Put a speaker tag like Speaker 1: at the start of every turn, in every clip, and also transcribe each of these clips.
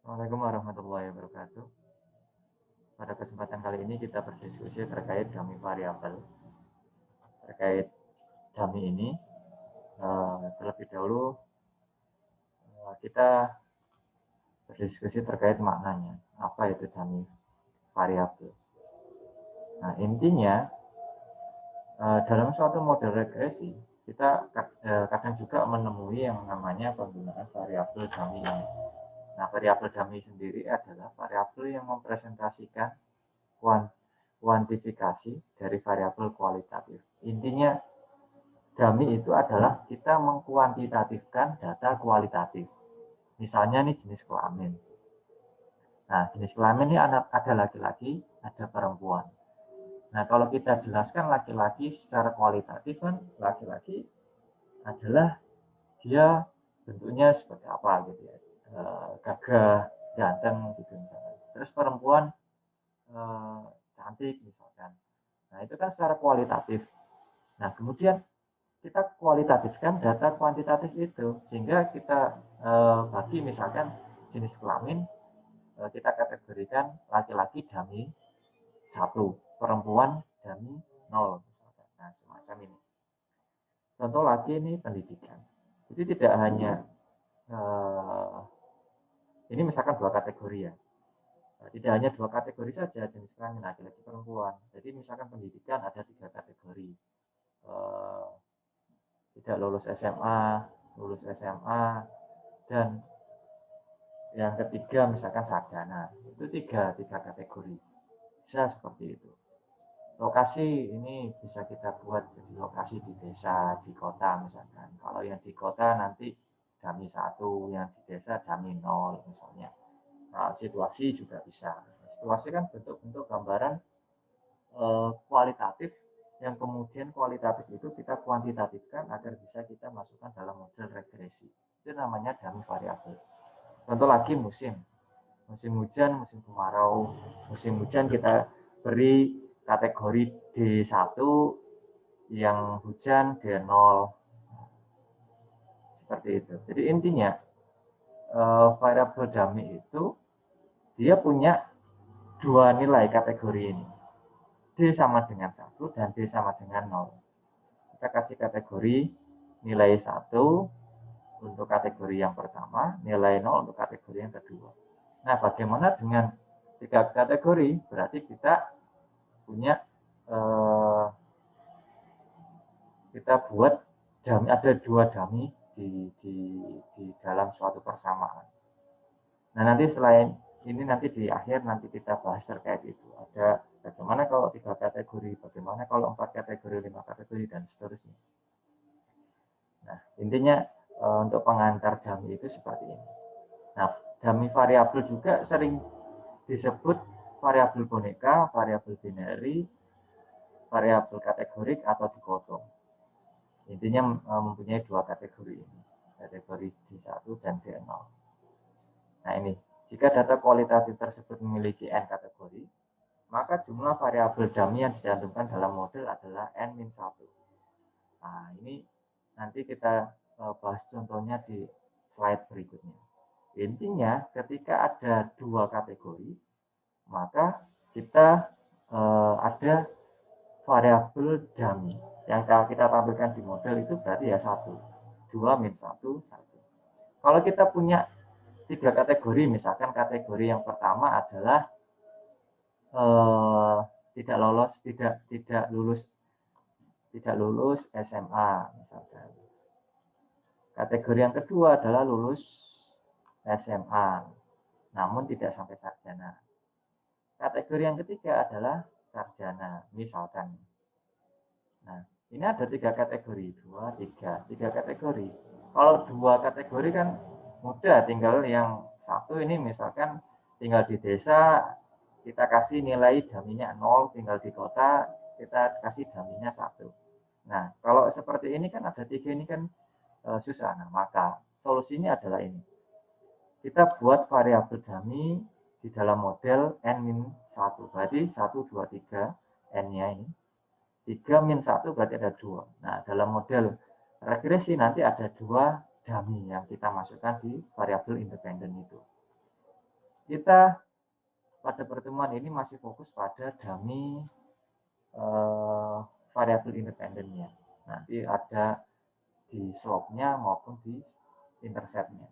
Speaker 1: Assalamualaikum warahmatullahi wabarakatuh. Pada kesempatan kali ini kita berdiskusi terkait dummy variabel. Terkait dummy ini, terlebih dahulu kita berdiskusi terkait maknanya. Apa itu dummy variabel? Nah, intinya dalam suatu model regresi kita kadang juga menemui yang namanya penggunaan variabel dummy ini. Nah, variabel dummy sendiri adalah variabel yang mempresentasikan kuantifikasi dari variabel kualitatif. Intinya, dummy itu adalah kita mengkuantitatifkan data kualitatif. Misalnya nih jenis kelamin. Nah, jenis kelamin ini ada laki-laki, ada perempuan. Nah, kalau kita jelaskan laki-laki secara kualitatif kan laki-laki adalah dia bentuknya seperti apa gitu ya, gagah, ganteng gitu misalnya. Terus perempuan cantik misalkan. Nah, itu kan secara kualitatif. Nah, kemudian kita kualitatifkan data kuantitatif itu sehingga kita bagi misalkan jenis kelamin kita kategorikan laki-laki dummy 1, perempuan dummy 0 misalkan. Nah, semacam ini. Contoh lagi ini pendidikan. Jadi tidak hanya ini misalkan 2 kategori ya. Tidak hanya 2 kategori saja jenis kelamin laki-laki perempuan. Jadi misalkan pendidikan ada 3 kategori. Tidak lulus SMA, lulus SMA, dan yang ketiga misalkan sarjana. Itu tiga kategori. Bisa seperti itu. Lokasi ini bisa kita buat jadi lokasi di desa, di kota misalkan. Kalau yang di kota nanti dummy 1, yang di desa dummy 0 misalnya. Nah, situasi juga bisa. Situasi kan bentuk-bentuk gambaran kualitatif yang kemudian kualitatif itu kita kuantitatifkan agar bisa kita masukkan dalam model regresi. Itu namanya dummy variabel. Contoh lagi musim hujan, musim kemarau. Musim hujan kita beri kategori D1 yang hujan, D0 seperti itu. Jadi intinya variabel dummy itu dia punya 2 nilai kategori ini. D sama dengan 1 dan D sama dengan 0. Kita kasih kategori nilai 1 untuk kategori yang pertama, nilai 0 untuk kategori yang kedua. Nah, bagaimana dengan 3 kategori? Berarti kita punya kita buat dummy, ada 2 dummy di dalam suatu persamaan. Nah, nanti setelah ini nanti di akhir nanti kita bahas terkait itu. Ada bagaimana kalau 3 kategori, bagaimana kalau 4 kategori, 5 kategori, dan seterusnya. Nah, intinya untuk pengantar dummy itu seperti ini. Nah, dummy variabel juga sering disebut variabel boneka, variabel binary, variabel kategorik atau dikotom. Intinya mempunyai 2 kategori ini, kategori D1 dan D0. Nah, ini jika data kualitatif tersebut memiliki n kategori, maka jumlah variabel dummy yang dicantumkan dalam model adalah n-1. Nah, ini nanti kita bahas contohnya di slide berikutnya. Intinya, ketika ada 2 kategori, maka kita ada variabel dummy yang kalau kita tampilkan di model itu berarti ya 1, 2 min 1, 1. Kalau kita punya 3 kategori, misalkan kategori yang pertama adalah tidak lulus SMA misalkan. Kategori yang kedua adalah lulus SMA namun tidak sampai sarjana. Kategori yang ketiga adalah sarjana misalkan. Nah, ini ada 3 kategori, 3 kategori. Kalau 2 kategori kan mudah, tinggal yang satu ini misalkan tinggal di desa, kita kasih nilai dummy-nya 0, tinggal di kota, kita kasih dummy-nya 1. Nah, kalau seperti ini kan ada 3 ini kan susah. Nah, maka solusinya adalah ini. Kita buat variabel dummy di dalam model n-1. Berarti 1, 2, 3, n-nya ini. 3 min 1 berarti ada 2. Nah, dalam model regresi nanti ada 2 dummy yang kita masukkan di variabel independen itu. kita pada pertemuan ini masih fokus pada dummy variabel independennya. Nanti ada di slope-nya maupun di intercept-nya.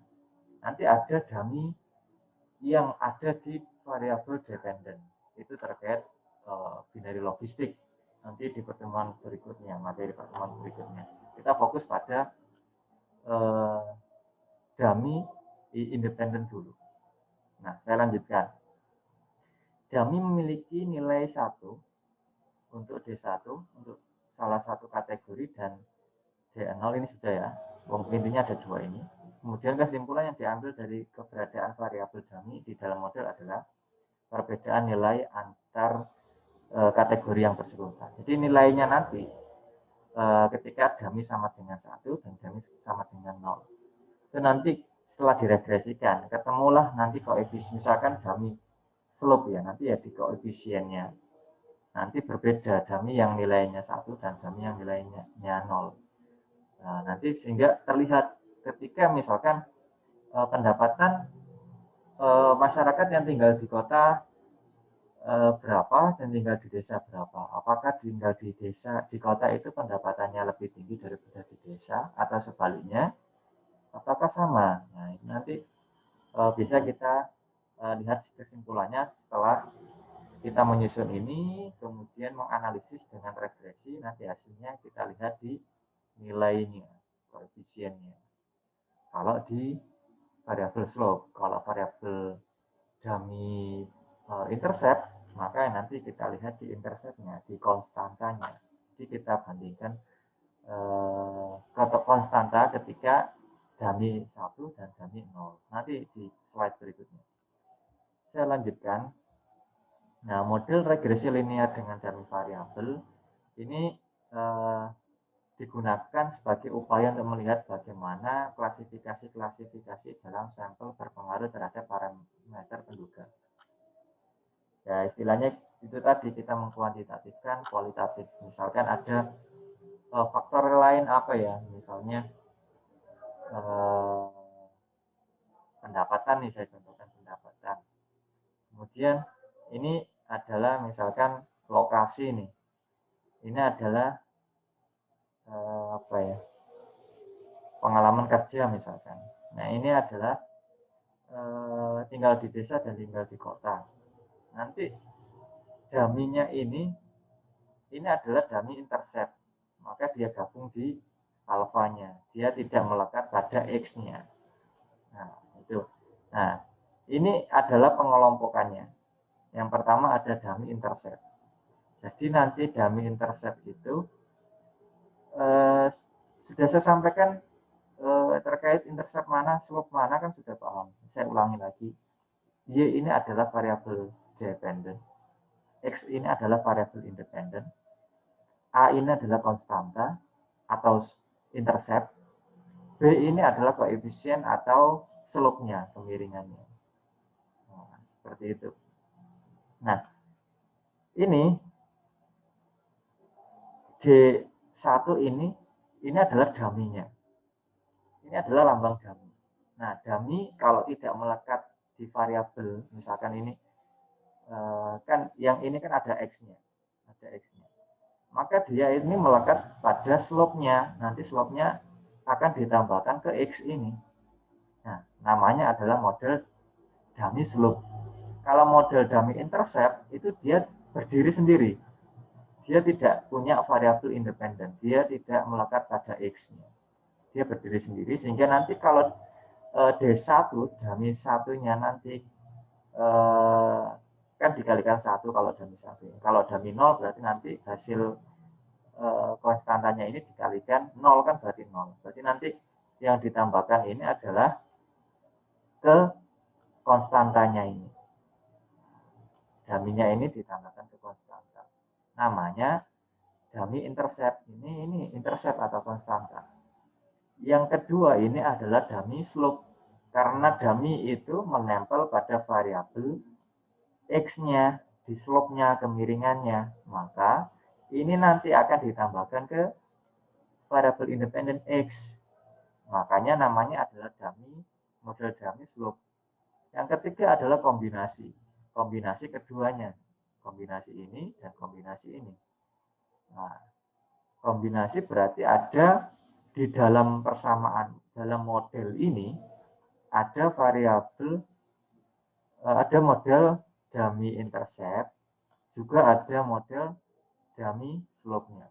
Speaker 1: Nanti ada dummy yang ada di variabel dependent. Itu terkait binary logistik. Nanti di pertemuan berikutnya, materi pertemuan berikutnya. Kita fokus pada dummy independent dulu. Nah, saya lanjutkan. Dummy memiliki nilai 1 untuk D1, untuk salah satu kategori, dan D0 ini sudah ya. Intinya ada 2 ini. Kemudian kesimpulan yang diambil dari keberadaan variabel dummy di dalam model adalah perbedaan nilai antar kategori yang bersangkutan. Jadi nilainya nanti ketika dummy sama dengan 1 dan dummy sama dengan 0. Itu nanti setelah diregresikan, ketemulah nanti koefisien, misalkan dummy slope ya, nanti ya di koefisiennya. Nanti berbeda dummy yang nilainya 1 dan dummy yang nilainya 0. Nah, nanti sehingga terlihat ketika misalkan pendapatan masyarakat yang tinggal di kota berapa dan tinggal di desa berapa. Apakah tinggal di desa, di kota itu pendapatannya lebih tinggi daripada di desa, atau sebaliknya, apakah sama? Nah, ini nanti bisa kita lihat kesimpulannya setelah kita menyusun ini, kemudian menganalisis dengan regresi, nanti hasilnya kita lihat di nilainya, koefisiennya. Kalau di variabel slope, kalau variabel dummy intercept, maka nanti kita lihat di interceptnya, di konstantanya. Jadi kita bandingkan konstanta ketika dummy 1 dan dummy 0. Nanti di slide berikutnya. Saya lanjutkan. Nah, model regresi linear dengan dummy variabel ini digunakan sebagai upaya untuk melihat bagaimana klasifikasi-klasifikasi dalam sampel berpengaruh terhadap parameter penduga. Ya, istilahnya itu tadi, kita mengkuantitatifkan kualitatif. Misalkan ada faktor lain apa ya, misalnya pendapatan nih, saya contohkan pendapatan. Kemudian ini adalah misalkan lokasi nih. Ini adalah apa ya, pengalaman kerja misalkan. Nah, ini adalah tinggal di desa dan tinggal di kota. Nanti dummy-nya ini adalah dummy intercept, maka dia gabung di alfanya, dia tidak melekat pada x-nya. Nah, itu. Nah, ini adalah pengelompokannya. Yang pertama ada dummy intercept. Jadi nanti dummy intercept itu sudah saya sampaikan terkait intercept mana, slope mana kan sudah paham. Saya ulangi lagi. Y ini adalah variabel dependent. X ini adalah variabel independent. A ini adalah konstanta atau intercept. B ini adalah koefisien atau slope-nya, kemiringannya. Nah, seperti itu. Nah, ini D1 ini adalah dummy-nya. Ini adalah lambang dummy. Nah, dummy kalau tidak melekat di variabel, misalkan ini kan yang ini kan ada x-nya, maka dia ini melekat pada slope-nya. Nanti slope-nya akan ditambahkan ke x ini. Nah, namanya adalah model dummy slope. Kalau model dummy intercept itu dia berdiri sendiri. Dia tidak punya variabel independen, dia tidak melekat pada x-nya. Dia berdiri sendiri, sehingga nanti kalau D1, dummy satunya nanti kan dikalikan 1 kalau dummy 1. Kalau dummy 0 berarti nanti hasil konstantanya ini dikalikan 0, kan berarti 0. Berarti nanti yang ditambahkan ini adalah ke konstantanya ini. Dummy-nya ini ditambahkan ke konstanta. Namanya dummy intercept. Ini intercept atau konstanta. Yang kedua ini adalah dummy slope. Karena dummy itu menempel pada variabel x-nya, di slope-nya, kemiringannya. Maka ini nanti akan ditambahkan ke variabel independen x. Makanya namanya adalah dummy, model dummy slope. Yang ketiga adalah kombinasi. Kombinasi keduanya. Kombinasi ini dan kombinasi ini. Nah, kombinasi berarti ada di dalam persamaan, dalam model ini, ada variabel, ada model dummy intercept, juga ada model dummy slope-nya.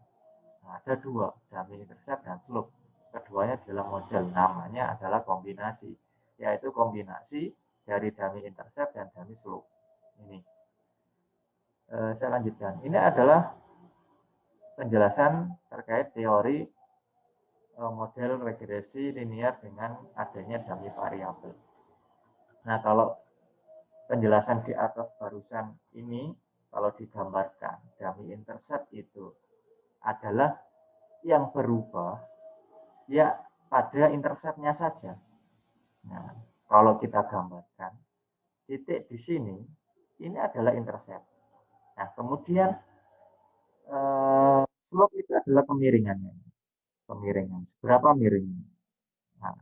Speaker 1: Nah, ada dua, dummy intercept dan slope. Keduanya dalam model, namanya adalah kombinasi, yaitu kombinasi dari dummy intercept dan dummy slope. Ini saya lanjutkan. Ini adalah penjelasan terkait teori model regresi linear dengan adanya dummy variabel. Nah, kalau penjelasan di atas barusan ini, kalau digambarkan, dummy intercept itu adalah yang berubah ya pada interceptnya saja. Nah, kalau kita gambarkan, titik di sini, ini adalah intercept. Nah, kemudian slope itu adalah kemiringannya. Kemiringan, seberapa miringnya. Nah,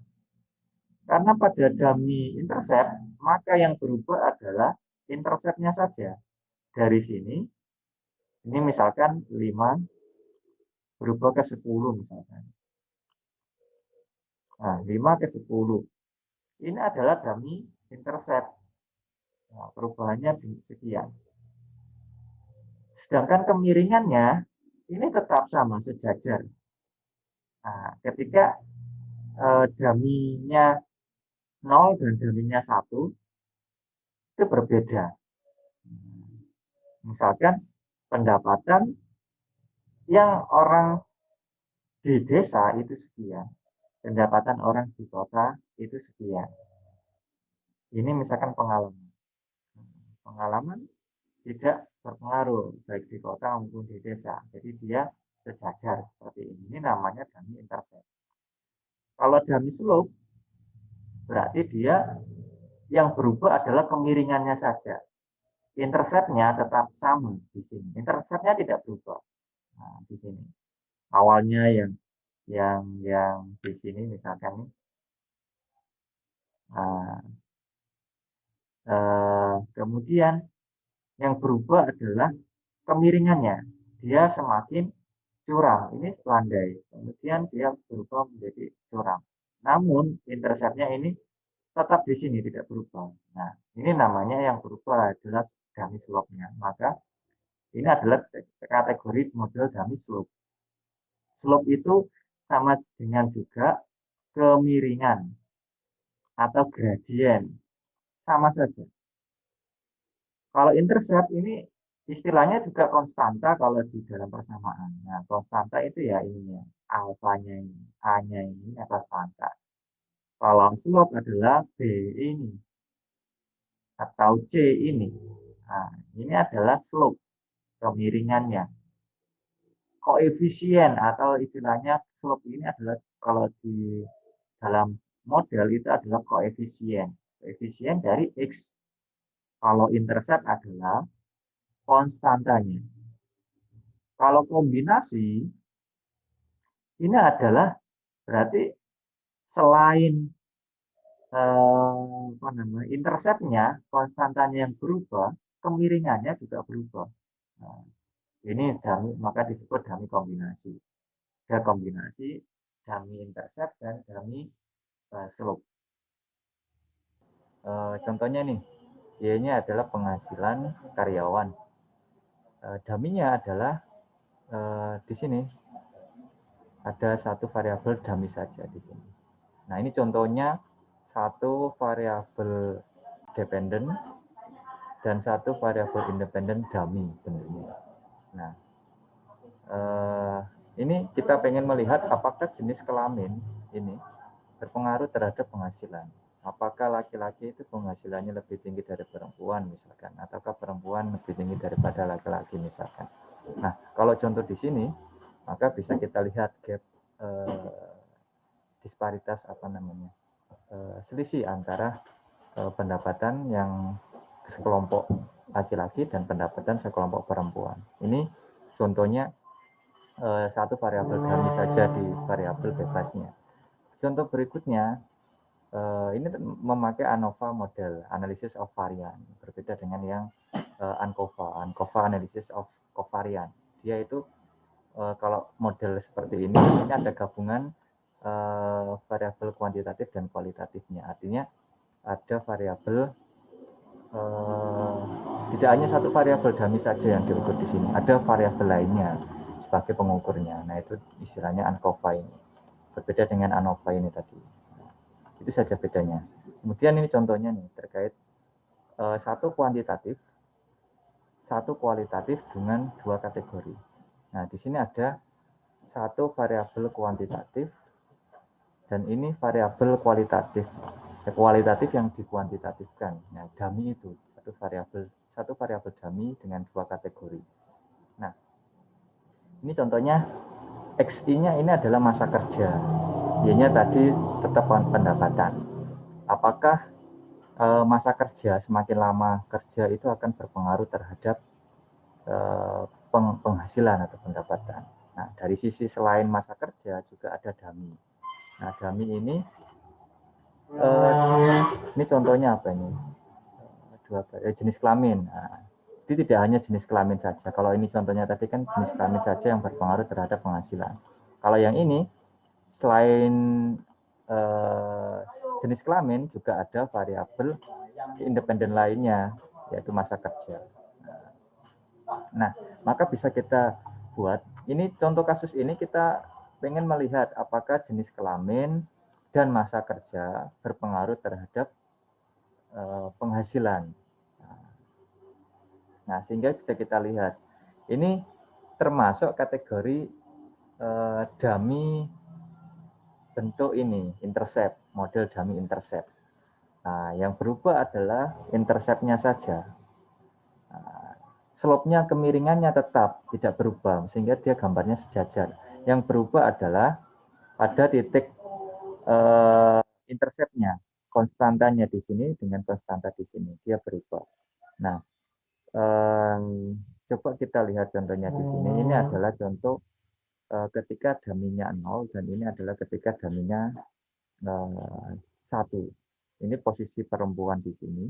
Speaker 1: karena pada dummy intercept, maka yang berubah adalah interceptnya saja. Dari sini, ini misalkan 5 berubah ke 10 misalkan. Nah, 5 ke 10. Ini adalah dummy intercept. Nah, perubahannya sekian. Sedangkan kemiringannya ini tetap sama, sejajar. Nah, ketika dummy-nya 0 dan dummy-nya 1, itu berbeda. Misalkan pendapatan yang orang di desa itu sekian, pendapatan orang di kota itu sekian. Ini misalkan pengalaman. Pengalaman tidak berpengaruh baik di kota maupun di desa. Jadi dia sejajar seperti ini. Ini namanya dummy intercept. Kalau dummy slope berarti dia yang berubah adalah kemiringannya saja. Interceptnya tetap sama di sini. Interceptnya tidak berubah. Nah, di sini. Awalnya yang di sini misalkan nih. Nah, kemudian yang berubah adalah kemiringannya. Dia semakin curam. Ini landai. Kemudian dia berubah menjadi curam. Namun interceptnya ini tetap di sini tidak berubah. Nah, ini namanya yang berubah adalah dummy slope-nya. Maka ini adalah kategori model dummy slope. Slope itu sama dengan juga kemiringan atau gradien. Sama saja. Kalau intercept ini istilahnya juga konstanta kalau di dalam persamaan. Nah, konstanta itu ya ininya, alfanya ini, A-nya ini konstanta. Kalau slope adalah B ini atau C ini. Nah, ini adalah slope, kemiringannya. Koefisien atau istilahnya slope ini adalah kalau di dalam model itu adalah koefisien. Koefisien dari X. Kalau intercept adalah konstantanya. Kalau kombinasi, ini adalah berarti selain interceptnya, konstantanya yang berubah, kemiringannya juga berubah. Nah, ini dummy, maka disebut dummy kombinasi. Ada kombinasi dummy intercept dan dummy slope. Contohnya nih, Y-nya adalah penghasilan karyawan. Dummy-nya adalah di sini ada satu variabel dummy saja di sini. Nah, ini contohnya satu variabel dependent dan satu variabel independent dummy bentuknya. Nah, ini kita pengen melihat apakah jenis kelamin ini berpengaruh terhadap penghasilan. Apakah laki-laki itu penghasilannya lebih tinggi dari perempuan misalkan, ataukah perempuan lebih tinggi daripada laki-laki misalkan. Nah, kalau contoh di sini, maka bisa kita lihat gap disparitas selisih antara pendapatan yang sekelompok laki-laki dan pendapatan sekelompok perempuan. Ini contohnya satu variabel dummy saja di variabel bebasnya. Contoh berikutnya, Ini memakai ANOVA model, Analysis of Variant, berbeda dengan yang ANCOVA, ANCOVA Analysis of Covariant. Dia itu kalau model seperti ini ada gabungan variabel kuantitatif dan kualitatifnya. Artinya ada variabel tidak hanya satu variabel dummy saja yang diukur di sini, ada variabel lainnya sebagai pengukurnya. Nah, itu istilahnya ANCOVA ini. Berbeda dengan ANOVA ini tadi. Itu saja bedanya. Kemudian ini contohnya nih terkait satu kuantitatif, satu kualitatif dengan dua kategori. Nah, di sini ada satu variabel kuantitatif dan ini variabel kualitatif. Kualitatif yang dikuantitatifkan. Nah, dummy itu satu variabel dummy dengan dua kategori. Nah, ini contohnya XI-nya ini adalah masa kerja. Y-nya tadi tetap pendapatan. Apakah masa kerja semakin lama kerja itu akan berpengaruh terhadap penghasilan atau pendapatan. Nah, dari sisi selain masa kerja juga ada dummy. Nah, dummy ini contohnya apa ini? Jenis kelamin. Nah, itu tidak hanya jenis kelamin saja. Kalau ini contohnya tadi kan jenis kelamin saja yang berpengaruh terhadap penghasilan. Kalau yang ini selain jenis kelamin juga ada variabel independen lainnya yaitu masa kerja. Nah, maka bisa kita buat ini contoh kasus ini kita pengen melihat apakah jenis kelamin dan masa kerja berpengaruh terhadap penghasilan. Nah, sehingga bisa kita lihat ini termasuk kategori dummy bentuk ini intercept, model dummy intercept. Nah, yang berubah adalah interceptnya saja. Nah, slope-nya kemiringannya tetap tidak berubah sehingga dia gambarnya sejajar. Yang berubah adalah pada titik intercept-nya, konstantanya di sini dengan konstanta di sini dia berubah. Nah, coba kita lihat contohnya di sini. Ini adalah contoh ketika daminya 0 dan ini adalah ketika daminya 1. Ini posisi perempuan di sini,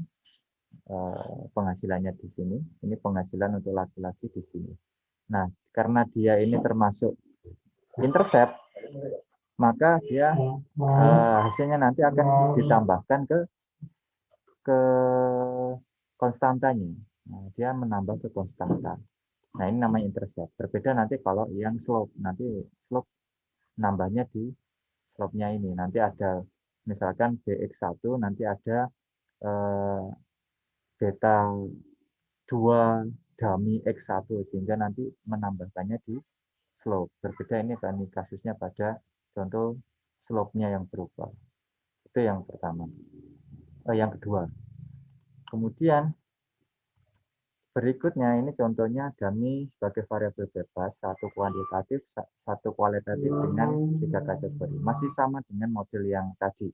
Speaker 1: penghasilannya di sini. Ini penghasilan untuk laki-laki di sini. Nah, karena dia ini termasuk intercept, maka dia hasilnya nanti akan ditambahkan ke konstantanya. Nah, dia menambah ke konstanta. Nah, ini namanya intercept. Berbeda nanti kalau yang slope. Nanti slope nambahnya di slope-nya ini. Nanti ada misalkan BX1, nanti ada beta 2 dummy X1 sehingga nanti menambahkannya di slope. Berbeda ini kasusnya pada contoh slope-nya yang berubah. Itu yang pertama. Yang kedua. Kemudian berikutnya ini contohnya dummy sebagai variabel bebas, satu kuantitatif, satu kualitatif dengan 3 kategori. Masih sama dengan model yang tadi.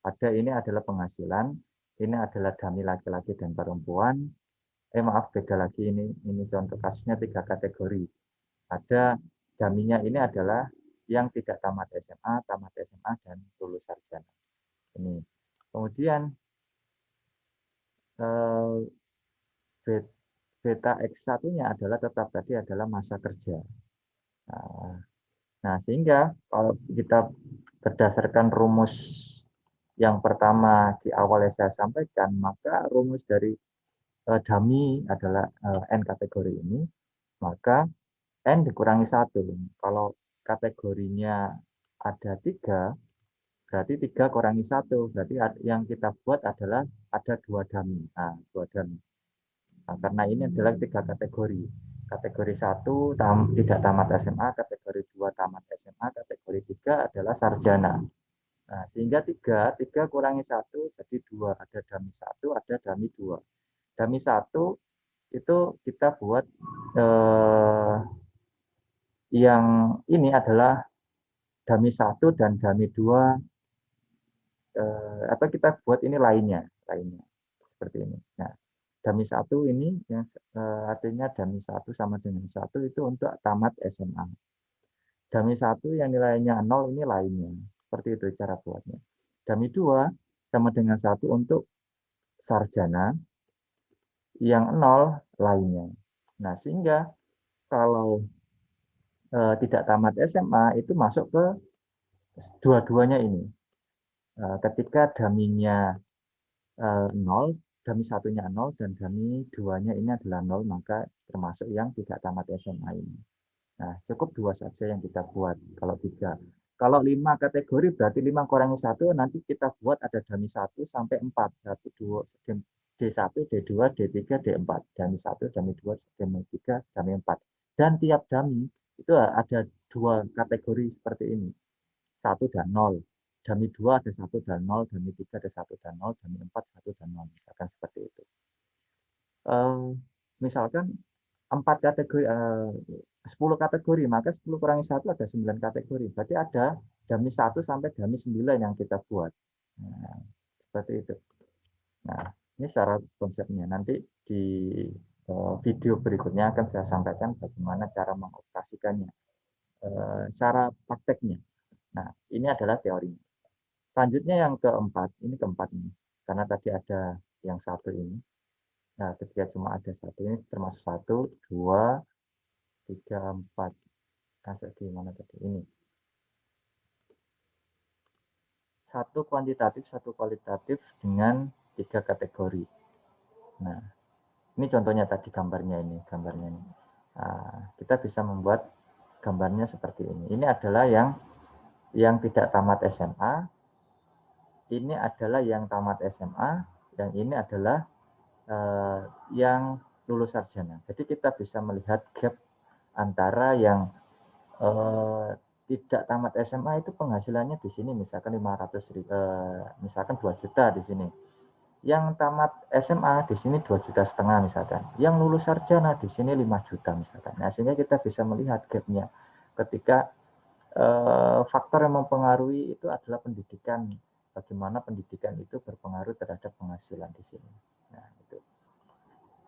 Speaker 1: Ada ini adalah penghasilan, ini adalah dummy laki-laki dan perempuan. Maaf, beda lagi ini contoh kasusnya 3 kategori. Ada dummy-nya ini adalah yang tidak tamat SMA, dan lulus sarjana. Ini. Kemudian beta X1-nya adalah tetap tadi adalah masa kerja. Nah, sehingga kalau kita berdasarkan rumus yang pertama di awal yang saya sampaikan, maka rumus dari dummy adalah N kategori ini, maka N dikurangi 1. Kalau kategorinya ada 3, berarti 3 kurangi 1. Berarti yang kita buat adalah ada 2 dummy. Nah, 2 dummy. Nah, karena ini adalah 3 kategori. Kategori 1 tidak tamat SMA, kategori 2 tamat SMA, kategori 3 adalah sarjana. Nah, sehingga 3 kurangi 1 jadi 2. Ada dummy 1, ada dummy 2. Dummy 1 itu kita buat yang ini adalah dummy 1 dan dummy 2 atau kita buat ini lainnya seperti ini. Nah, dummy 1 ini yang artinya dummy 1 sama dengan 1 itu untuk tamat SMA. Dummy 1 yang nilainya 0 ini lainnya. Seperti itu cara buatnya. Dummy 2 sama dengan 1 untuk sarjana, yang 0 lainnya. Nah, sehingga kalau tidak tamat SMA itu masuk ke dua-duanya ini. Ketika daminya 0, dami 1-nya 0 dan dami 2-nya ini adalah 0, maka termasuk yang tidak tamat SMA ini. Nah, cukup 2 saja yang kita buat, kalau 3. Kalau 5 kategori berarti 5 kurangi 1, nanti kita buat ada dami 1 sampai 4. 1, 2, D1, D2, D3, D4. Dami 1, dami 2, dami 3, dami 4. Dan tiap dami itu ada 2 kategori seperti ini. 1 dan 0. Dami 2 ada 1 dan 0, dami 3 ada 1 dan 0, dami 4 1 dan 0. Misalkan seperti itu. Misalkan 4 kategori, 10 kategori, maka 10 kurangi 1 ada 9 kategori. Berarti ada dami 1 sampai dami 9 yang kita buat. Nah, seperti itu. Nah, ini secara konsepnya. Nanti di video berikutnya akan saya sampaikan bagaimana cara mengoperasikannya, cara prakteknya. Nah, ini adalah teorinya. Selanjutnya yang keempat, ini keempat ini. Karena tadi ada yang satu ini. Nah, ketika cuma ada satu ini termasuk 1, 2, 3, 4. Masuk di mana tadi? Ini. 1 kuantitatif, 1 kualitatif dengan 3 kategori. Nah, ini contohnya tadi gambarnya ini. Nah, kita bisa membuat gambarnya seperti ini. Ini adalah yang tidak tamat SMA. Ini adalah yang tamat SMA. Dan ini adalah yang lulus sarjana. Jadi kita bisa melihat gap antara yang tidak tamat SMA itu penghasilannya di sini misalkan 500.000, misalkan 2 juta di sini. Yang tamat SMA di sini 2,5 juta misalkan. Yang lulus sarjana di sini 5 juta misalkan. Nah, sehingga kita bisa melihat gap-nya ketika faktor yang mempengaruhi itu adalah pendidikan. Bagaimana pendidikan itu berpengaruh terhadap penghasilan di sini. Nah, itu.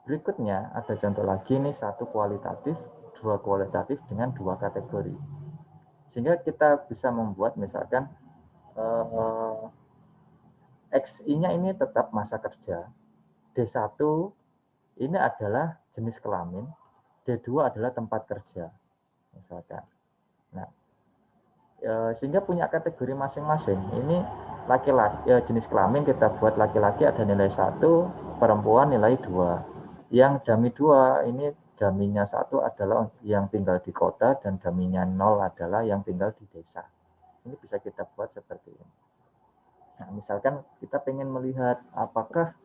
Speaker 1: Berikutnya ada contoh lagi nih, 1 kualitatif, 2 kualitatif dengan 2 kategori. Sehingga kita bisa membuat misalkan XI-nya ini tetap masa kerja. D1 ini adalah jenis kelamin, D2 adalah tempat kerja. Misalkan. Nah, sehingga punya kategori masing-masing. Ini laki-laki jenis kelamin kita buat laki-laki ada nilai 1, perempuan nilai 2. Yang dami 2 ini daminya 1 adalah yang tinggal di kota dan daminya 0 adalah yang tinggal di desa. Ini bisa kita buat seperti ini. Nah, misalkan kita ingin melihat apakah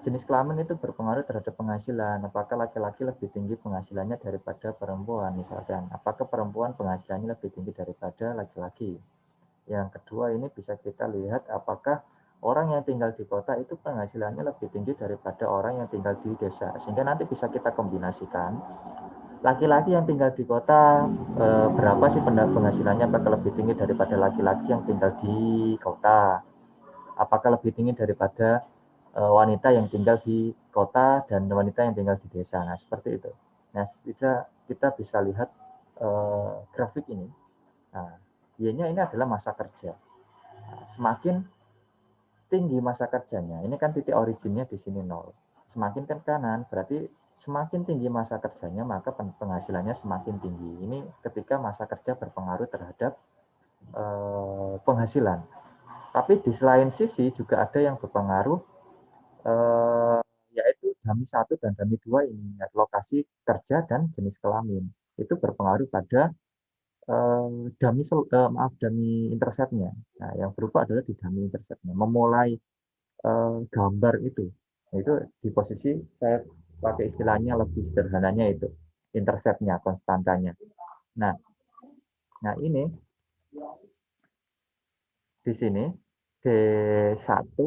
Speaker 1: jenis kelamin itu berpengaruh terhadap penghasilan. Apakah laki-laki lebih tinggi penghasilannya daripada perempuan misalkan. Apakah perempuan penghasilannya lebih tinggi daripada laki-laki. Yang kedua ini bisa kita lihat apakah orang yang tinggal di kota itu penghasilannya lebih tinggi daripada orang yang tinggal di desa. Sehingga nanti bisa kita kombinasikan. Laki-laki yang tinggal di kota berapa sih penghasilannya, apakah lebih tinggi daripada laki-laki yang tinggal di kota. Apakah lebih tinggi daripada wanita yang tinggal di kota dan wanita yang tinggal di desa. Nah, seperti itu. Nah, kita bisa lihat grafik ini. Nah, Y-nya ini adalah masa kerja. Nah, semakin tinggi masa kerjanya, ini kan titik originnya di sini 0. Semakin ke kanan, berarti semakin tinggi masa kerjanya, maka penghasilannya semakin tinggi. Ini ketika masa kerja berpengaruh terhadap penghasilan. Tapi di selain sisi juga ada yang berpengaruh, yaitu dami 1 dan dami 2 ini, lokasi kerja dan jenis kelamin. Itu berpengaruh pada dami interceptnya. Nah, yang berubah adalah di dami interceptnya. Memulai gambar itu di posisi saya pakai istilahnya lebih sederhananya itu interceptnya, konstantanya. Nah, ini di sini D1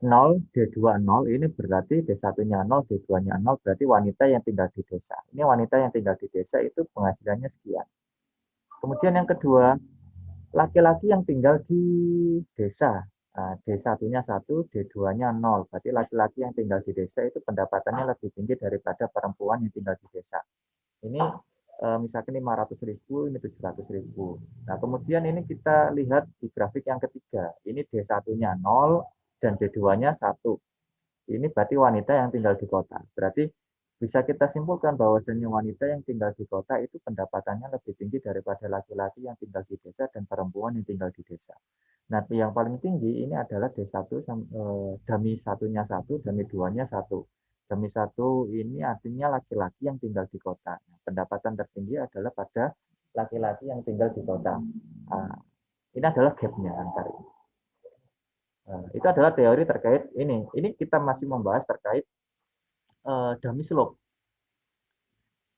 Speaker 1: 0, D2 0, ini berarti D1-nya 0, D2-nya 0, berarti wanita yang tinggal di desa. Ini wanita yang tinggal di desa itu penghasilannya sekian. Kemudian yang kedua, laki-laki yang tinggal di desa. Nah, D1-nya 1, D2-nya 0. Berarti laki-laki yang tinggal di desa itu pendapatannya lebih tinggi daripada perempuan yang tinggal di desa. Ini misalkan 500.000, ini 700.000. Nah, kemudian ini kita lihat di grafik yang ketiga. Ini D1-nya 0 dan D2-nya 1. Ini berarti wanita yang tinggal di kota. Berarti bisa kita simpulkan bahwasanya wanita yang tinggal di kota itu pendapatannya lebih tinggi daripada laki-laki yang tinggal di desa dan perempuan yang tinggal di desa. Nah, yang paling tinggi ini adalah D1, dami satunya 1, dami 2-nya 1. Dami 1 ini artinya laki-laki yang tinggal di kota. Nah, pendapatan tertinggi adalah pada laki-laki yang tinggal di kota. Nah, ini adalah gap-nya antara ini. Itu adalah teori terkait ini. Ini kita masih membahas terkait dummy slope.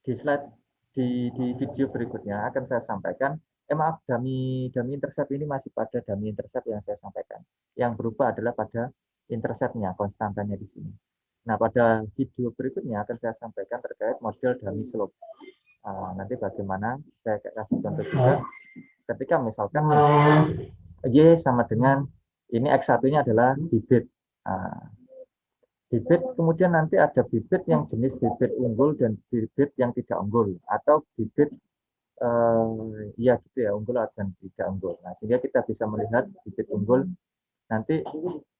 Speaker 1: Di slide di video berikutnya akan saya sampaikan. Maaf, dummy intercept ini masih pada dummy intercept yang saya sampaikan. Yang berubah adalah pada interceptnya, konstantanya di sini. Nah, pada video berikutnya akan saya sampaikan terkait model dummy slope. Nanti bagaimana saya kasih contoh juga. Ketika misalkan Y sama dengan ini X1-nya adalah bibit. Bibit, kemudian nanti ada bibit yang jenis bibit unggul dan bibit yang tidak unggul, atau bibit ya gitu ya, unggul dan tidak unggul. Nah, sehingga kita bisa melihat bibit unggul nanti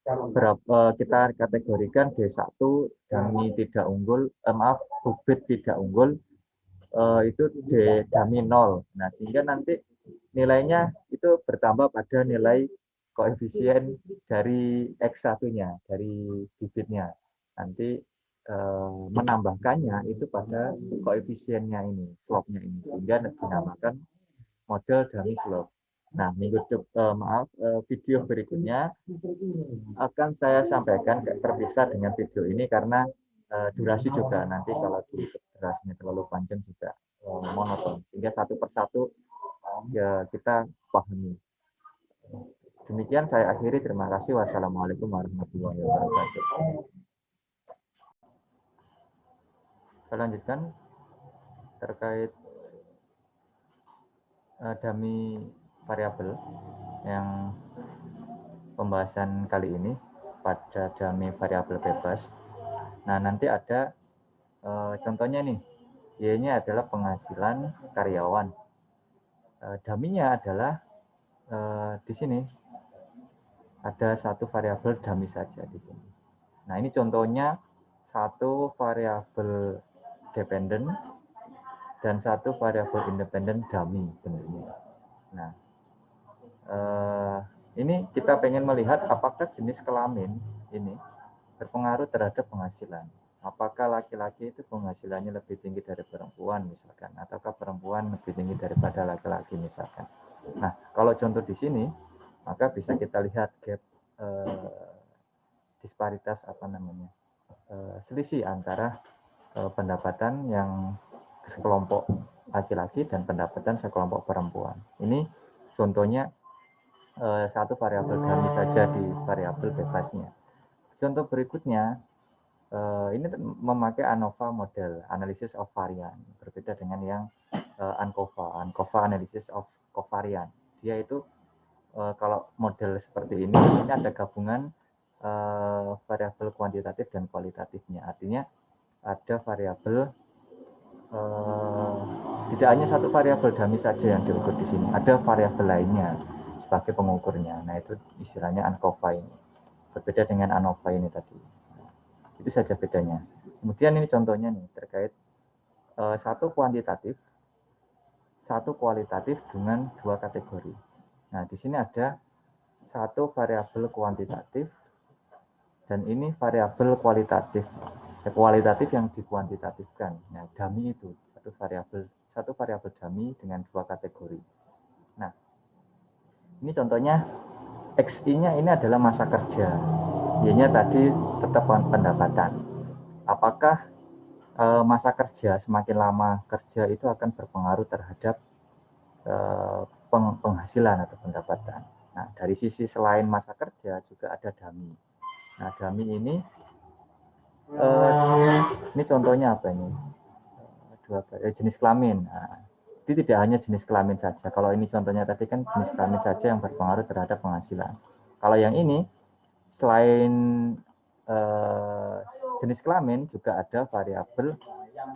Speaker 1: berapa kita kategorikan D1 dami tidak unggul, maaf, bibit tidak unggul itu D dami 0. Nah, sehingga nanti nilainya itu bertambah pada nilai koefisien dari X1-nya, dari bibitnya. Nanti menambahkannya itu pada koefisiennya ini, slope-nya ini, sehingga dinamakan model dummy slope. Nah, video berikutnya akan saya sampaikan terpisah dengan video ini karena durasi juga nanti kalau durasinya terlalu panjang juga monoton, sehingga satu persatu ya kita pahami. Demikian saya akhiri. Terima kasih. Wassalamualaikum warahmatullahi wabarakatuh. Saya lanjutkan terkait dummy variabel yang pembahasan kali ini pada dummy variabel bebas. Nah, nanti ada contohnya nih, Y-nya adalah penghasilan karyawan. Dummy-nya adalah di sini ada satu variabel dummy saja di sini. Nah, ini contohnya satu variabel dependent dan satu variabel independen dummy bentuknya. Nah, ini kita pengen melihat apakah jenis kelamin ini berpengaruh terhadap penghasilan. Apakah laki-laki itu penghasilannya lebih tinggi dari perempuan misalkan, ataukah perempuan lebih tinggi daripada laki-laki misalkan. Nah, kalau contoh di sini, maka bisa kita lihat gap disparitas selisih antara pendapatan yang sekelompok laki-laki dan pendapatan sekelompok perempuan. Ini contohnya satu variabel dummy saja di variabel bebasnya. Contoh berikutnya ini memakai ANOVA model, analysis of variance, berbeda dengan yang ANCOVA analysis of covariance. Dia itu kalau model seperti ini ada gabungan variabel kuantitatif dan kualitatifnya. Artinya ada variabel tidak hanya satu variabel dummy saja yang diukur di sini, ada variabel lainnya sebagai pengukurnya. Nah, itu istilahnya ANCOVA ini. Berbeda dengan ANOVA ini tadi. Itu saja bedanya. Kemudian ini contohnya nih terkait satu kuantitatif, satu kualitatif dengan dua kategori. Nah, di sini ada satu variabel kuantitatif dan ini variabel kualitatif. Kualitatif yang dikuantitatifkan. Nah, dummy itu satu variabel dummy dengan dua kategori. Nah, ini contohnya XI-nya ini adalah masa kerja. Y-nya tadi tetap pendapatan. Apakah masa kerja semakin lama kerja itu akan berpengaruh terhadap penghasilan atau pendapatan. Nah, dari sisi selain masa kerja juga ada dummy. Nah, dummy ini contohnya apa ini? Jenis kelamin. Nah, itu tidak hanya jenis kelamin saja. Kalau ini contohnya tadi kan jenis kelamin saja yang berpengaruh terhadap penghasilan. Kalau yang ini selain jenis kelamin juga ada variabel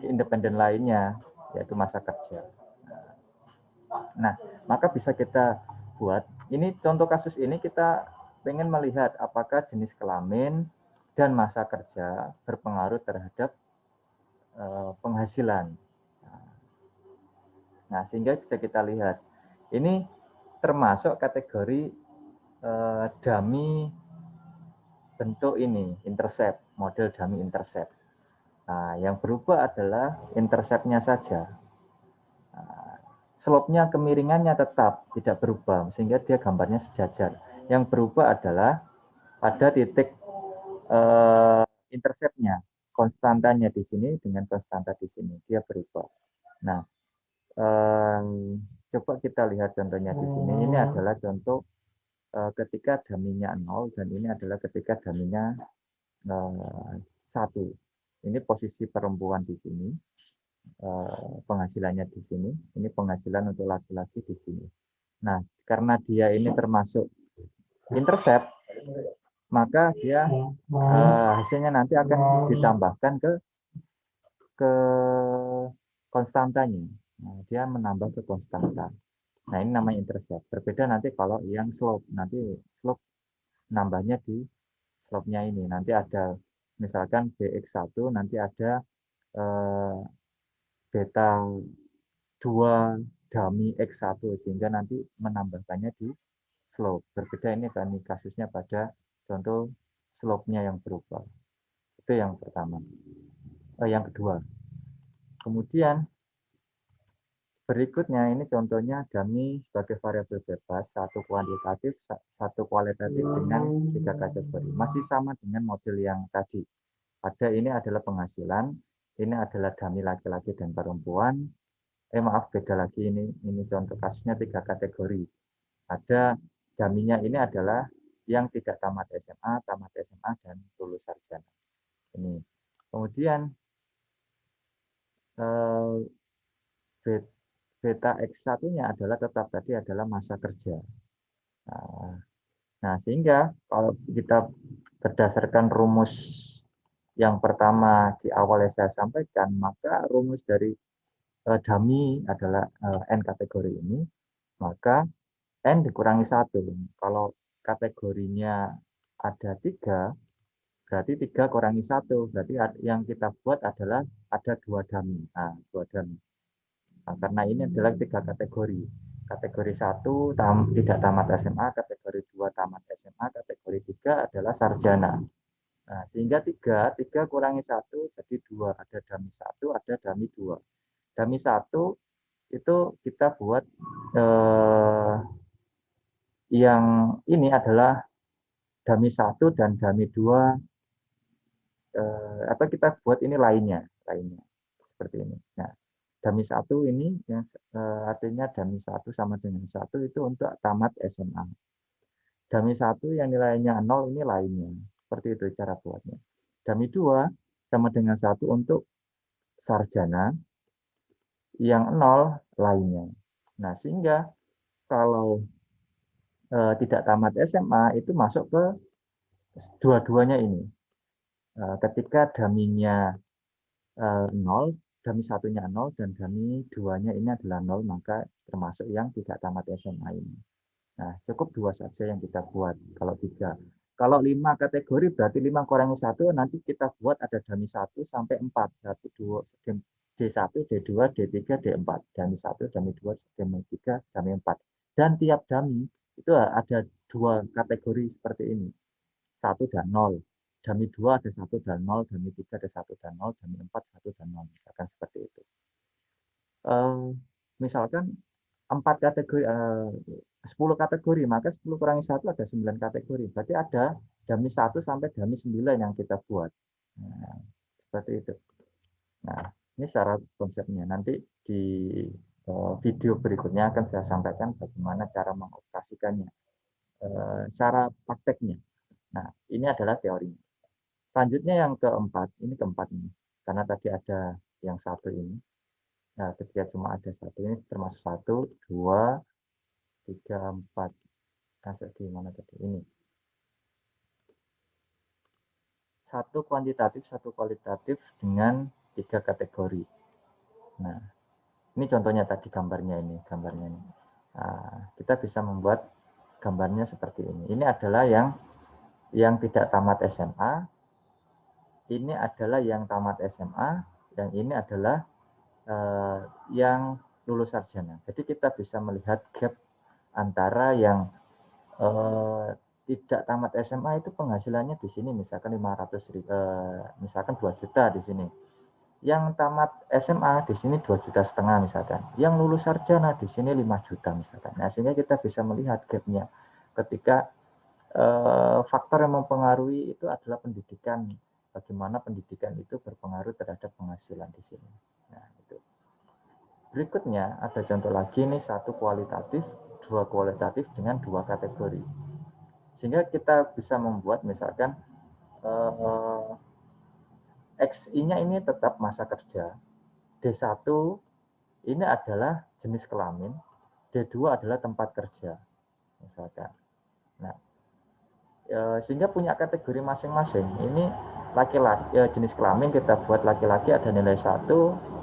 Speaker 1: independen lainnya. yaitu masa kerja. Nah, maka bisa kita buat, ini contoh kasus ini kita pengen melihat apakah jenis kelamin dan masa kerja berpengaruh terhadap penghasilan. Nah, sehingga bisa kita lihat, ini termasuk kategori dummy bentuk ini, intercept, model dummy intercept. Nah, yang berubah adalah interceptnya saja. Slope-nya, kemiringannya tetap tidak berubah, sehingga dia gambarnya sejajar. Yang berubah adalah pada titik intercept-nya, konstantanya di sini dengan konstanta di sini, dia berubah. Nah, coba kita lihat contohnya di sini. Ini adalah contoh ketika daminya 0 dan ini adalah ketika daminya 1. Ini posisi perempuan di sini. Penghasilannya di sini, ini penghasilan untuk laki-laki di sini. Nah, karena dia ini termasuk intercept, maka dia hasilnya nanti akan ditambahkan ke konstantanya. Nah, dia menambah ke konstanta. Nah, ini namanya intercept. Berbeda nanti kalau yang slope, nanti slope nambahnya di slope-nya ini. Nanti ada misalkan BX1, nanti ada beta 2 dummy X1 sehingga nanti menambahkannya di slope. Berbeda ini kasusnya pada contoh slope-nya yang berubah. Itu yang pertama. Yang kedua. Kemudian berikutnya ini contohnya dummy sebagai variabel bebas, satu kuantitatif, satu kualitatif dengan 3 kategori. Masih sama dengan model yang tadi. Ada ini adalah penghasilan, ini adalah dummy laki-laki dan perempuan. Maaf, beda lagi ini contoh kasusnya 3 kategori. Ada dummy-nya ini adalah yang tidak tamat SMA, dan lulus sarjana. Ini. Kemudian beta X1-nya adalah tetap tadi adalah masa kerja. Nah, sehingga kalau kita berdasarkan rumus yang pertama di awal yang saya sampaikan, maka rumus dari dummy adalah N kategori ini, maka N dikurangi 1. Kalau kategorinya ada 3, berarti 3 kurangi 1. Berarti yang kita buat adalah ada 2 dummy. Nah, 2 dummy. Nah, karena ini adalah 3 kategori. Kategori 1 tidak tamat SMA, kategori 2 tamat SMA, kategori 3 adalah sarjana. Nah, sehingga 3 kurangi 1 jadi 2. Ada dummy 1, ada dummy 2. Dummy 1 itu kita buat yang ini adalah dummy 1 dan dummy 2 atau kita buat ini lainnya seperti ini. Nah, dummy 1 ini yang artinya dummy 1 sama dengan 1 itu untuk tamat SMA. Dummy 1 yang nilainya 0 ini lainnya. Seperti itu cara buatnya. Dummy 2 sama dengan 1 untuk sarjana, yang 0 lainnya. Nah, sehingga kalau tidak tamat SMA itu masuk ke dua-duanya ini. Ketika dummy-nya 0, dummy 1-nya 0, dan dummy 2-nya ini adalah 0, maka termasuk yang tidak tamat SMA ini. Nah, cukup 2 saja yang kita buat, kalau 3. Kalau 5 kategori, berarti 5 kurangi 1, nanti kita buat ada dummy 1 sampai 4. 1, 2, D1, D2, D3, D4. Dummy 1, dummy 2, dummy 3, dummy 4. Dan tiap dummy itu ada 2 kategori seperti ini. 1 dan 0. Dummy 2 ada 1 dan 0, dummy 3 ada 1 dan 0, dummy 4 1 dan 0. Misalkan seperti itu. Misalkan 4 kategori, 10 kategori, maka 10 kurangi 1 ada 9 kategori. Berarti ada dummy 1 sampai dummy 9 yang kita buat. Nah, seperti itu. Nah, ini secara konsepnya. Nanti di video berikutnya akan saya sampaikan bagaimana cara mengoperasikannya. Cara prakteknya. Nah, ini adalah teorinya. Selanjutnya yang keempat, ini keempat ini. Karena tadi ada yang satu ini. Nah, ketika cuma ada satu ini termasuk 1, 2, 3, 4. Masuk di mana tadi? Ini. Satu kuantitatif, satu kualitatif dengan 3 kategori. Nah, Ini contohnya tadi gambarnya ini. Nah, kita bisa membuat gambarnya seperti ini. Ini adalah yang tidak tamat SMA, ini adalah yang tamat SMA, dan ini adalah yang lulus sarjana. Jadi kita bisa melihat gap antara yang tidak tamat SMA itu penghasilannya di sini misalkan 500.000, misalkan 2 juta di sini. Yang tamat SMA di sini 2,5 juta misalkan. Yang lulus sarjana di sini 5 juta misalkan. Nah, sehingga kita bisa melihat gap-nya ketika faktor yang mempengaruhi itu adalah pendidikan. Bagaimana pendidikan itu berpengaruh terhadap penghasilan di sini. Nah, itu. Berikutnya ada contoh lagi nih, satu kualitatif, dua kualitatif dengan dua kategori. Sehingga kita bisa membuat misalkan XI-nya ini tetap masa kerja. D1 ini adalah jenis kelamin, D2 adalah tempat kerja, misalkan. Nah, sehingga punya kategori masing-masing. Ini laki-laki jenis kelamin kita buat laki-laki ada nilai 1,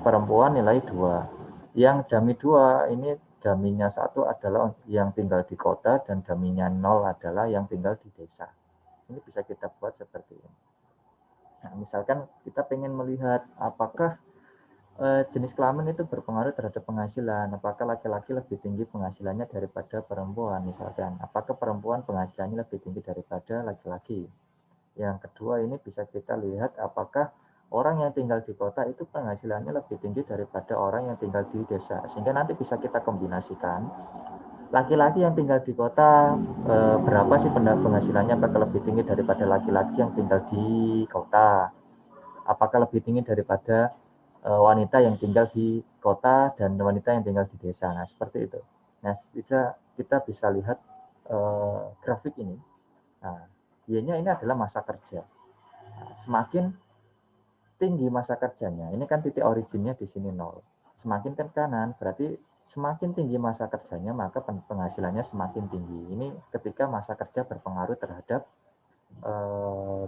Speaker 1: perempuan nilai 2. Yang dummy 2 ini daminya 1 adalah yang tinggal di kota dan daminya 0 adalah yang tinggal di desa. Ini bisa kita buat seperti ini. Nah, misalkan kita ingin melihat apakah jenis kelamin itu berpengaruh terhadap penghasilan. Apakah laki-laki lebih tinggi penghasilannya daripada perempuan misalkan. Apakah perempuan penghasilannya lebih tinggi daripada laki-laki. Yang kedua ini bisa kita lihat apakah orang yang tinggal di kota itu penghasilannya lebih tinggi daripada orang yang tinggal di desa. Sehingga nanti bisa kita kombinasikan. Laki-laki yang tinggal di kota berapa sih penghasilannya, apakah lebih tinggi daripada laki-laki yang tinggal di kota. Apakah lebih tinggi daripada wanita yang tinggal di kota dan wanita yang tinggal di desa. Nah, seperti itu. Nah, kita bisa lihat grafik ini. Nah, Y-nya ini adalah masa kerja. Nah, semakin tinggi masa kerjanya, ini kan titik originnya di sini 0. Semakin ke kanan, berarti semakin tinggi masa kerjanya, maka penghasilannya semakin tinggi. Ini ketika masa kerja berpengaruh terhadap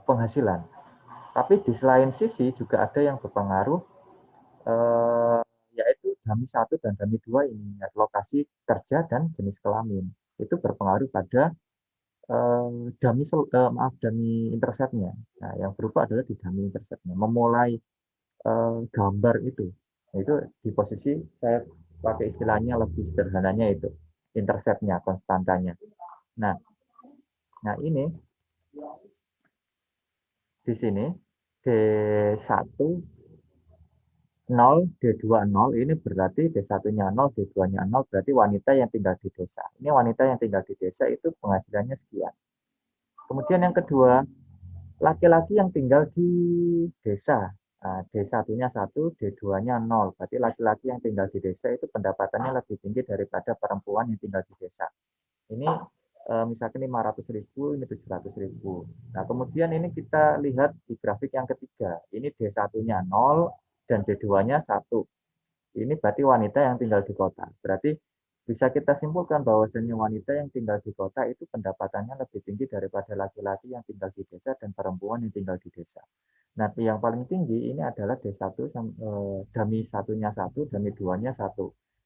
Speaker 1: penghasilan. Tapi di selain sisi juga ada yang berpengaruh, yaitu dummy 1 dan dummy 2 ini, lokasi kerja dan jenis kelamin. Itu berpengaruh pada dummy interceptnya. Nah, yang berubah adalah di dummy interceptnya. Memulai gambar itu di posisi saya pakai istilahnya lebih sederhananya itu interceptnya, konstantanya. Nah, ini di sini D1 0, D2 0, ini berarti D1-nya 0, D2-nya 0, berarti wanita yang tinggal di desa. Ini wanita yang tinggal di desa itu penghasilannya sekian. Kemudian yang kedua, laki-laki yang tinggal di desa. Nah, D1-nya 1, D2-nya 0. Berarti laki-laki yang tinggal di desa itu pendapatannya lebih tinggi daripada perempuan yang tinggal di desa. Ini misalkan 500.000, ini 700.000. Nah, kemudian ini kita lihat di grafik yang ketiga. Ini D1-nya 0 dan D2-nya 1. Ini berarti wanita yang tinggal di kota. Berarti bisa kita simpulkan bahwasanya wanita yang tinggal di kota itu pendapatannya lebih tinggi daripada laki-laki yang tinggal di desa dan perempuan yang tinggal di desa. Nah, yang paling tinggi ini adalah D1, dummy 1-nya 1, dummy 2-nya 1.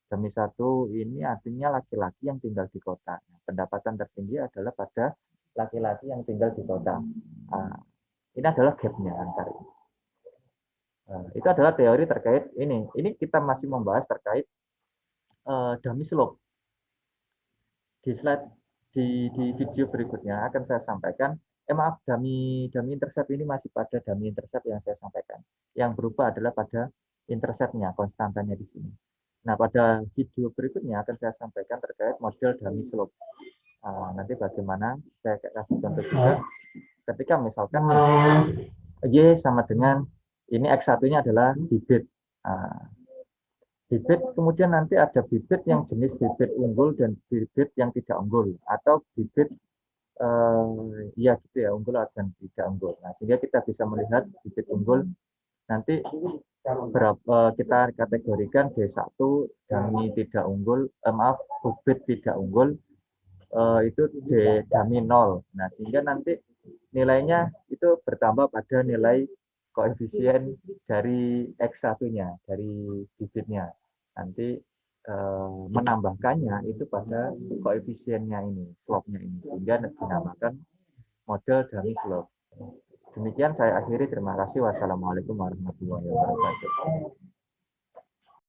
Speaker 1: Dummy 1 ini artinya laki-laki yang tinggal di kota. Nah, pendapatan tertinggi adalah pada laki-laki yang tinggal di kota. Nah, ini adalah gap-nya antara ini. Itu adalah teori terkait ini. Ini kita masih membahas terkait dummy slope. Di slide di video berikutnya akan saya sampaikan. Maaf, dummy intercept ini masih pada dummy intercept yang saya sampaikan. Yang berubah adalah pada interceptnya, konstantanya di sini. Nah, pada video berikutnya akan saya sampaikan terkait model dummy slope. Nanti bagaimana saya kasih contoh juga. Ketika misalkan Y sama dengan ini X1-nya adalah bibit. Bibit, kemudian nanti ada bibit yang jenis bibit unggul dan bibit yang tidak unggul, atau bibit ya gitu ya, unggul dan tidak unggul. Nah, sehingga kita bisa melihat bibit unggul nanti berapa kita kategorikan D1 dummy tidak unggul, maaf, bibit tidak unggul itu dummy 0. Nah, sehingga nanti nilainya itu bertambah pada nilai koefisien dari X1-nya, dari bibitnya. nanti menambahkannya itu pada koefisiennya ini, slope-nya ini, sehingga dinamakan model dummy slope. Demikian saya akhiri. Terima kasih. Wassalamualaikum warahmatullahi wabarakatuh.